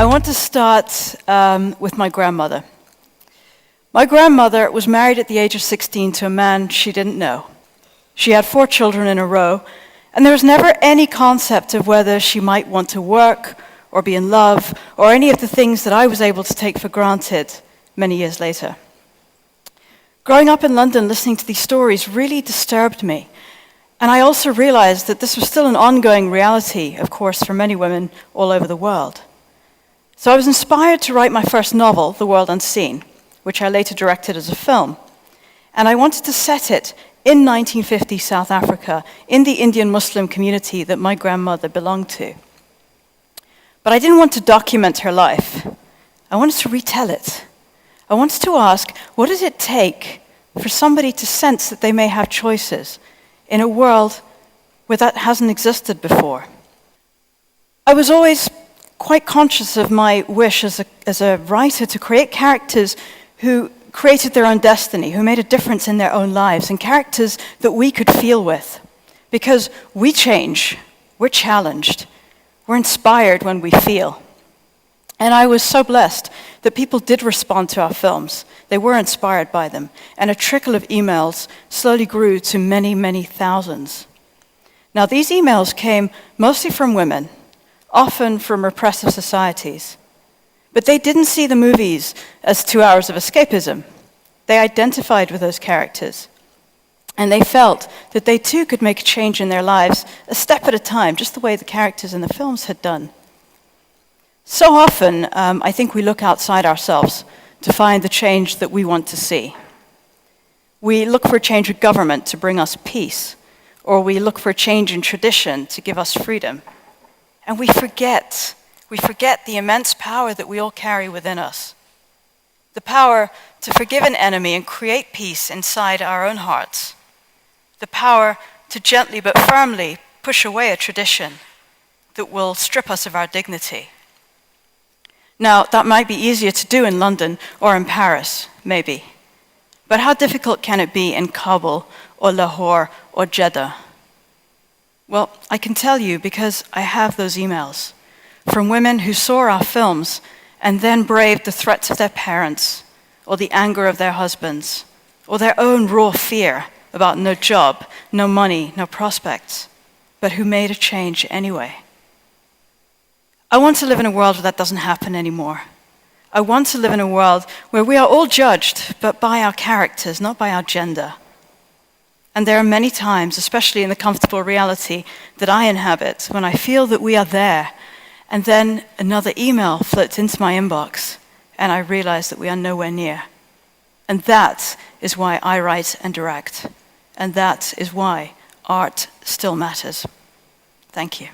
I want to start with my grandmother. My grandmother was married at the age of 16 to a man she didn't know. She had 4 children in a row, and there was never any concept of whether she might want to work or be in love or any of the things that I was able to take for granted many years later. Growing up in London, listening to these stories really disturbed me. And I also realized that this was still an ongoing reality, of course, for many women all over the world. So I was inspired to write my first novel, The World Unseen, which I later directed as a film. And I wanted to set it in 1950 South Africa, in the Indian Muslim community that my grandmother belonged to. But I didn't want to document her life. I wanted to retell it. I wanted to ask, what does it take for somebody to sense that they may have choices in a world where that hasn't existed before? I was always quite conscious of my wish as a writer to create characters who created their own destiny, who made a difference in their own lives, and characters that we could feel with. Because we change, we're challenged, we're inspired when we feel. And I was so blessed that people did respond to our films. They were inspired by them. And a trickle of emails slowly grew to many, many thousands. Now, these emails came mostly from women, often from repressive societies. But they didn't see the movies as 2 hours of escapism. They identified with those characters. And they felt that they too could make a change in their lives a step at a time, just the way the characters in the films had done. So often, I think we look outside ourselves to find the change that we want to see. We look for a change with government to bring us peace, or we look for a change in tradition to give us freedom. And we forget the immense power that we all carry within us. The power to forgive an enemy and create peace inside our own hearts. The power to gently but firmly push away a tradition that will strip us of our dignity. Now, that might be easier to do in London or in Paris, maybe. But how difficult can it be in Kabul or Lahore or Jeddah? Well, I can tell you because I have those emails from women who saw our films and then braved the threats of their parents or the anger of their husbands or their own raw fear about no job, no money, no prospects, but who made a change anyway. I want to live in a world where that doesn't happen anymore. I want to live in a world where we are all judged, but by our characters, not by our gender. And there are many times, especially in the comfortable reality that I inhabit, when I feel that we are there, and then another email floats into my inbox, and I realize that we are nowhere near. And that is why I write and direct. And that is why art still matters. Thank you.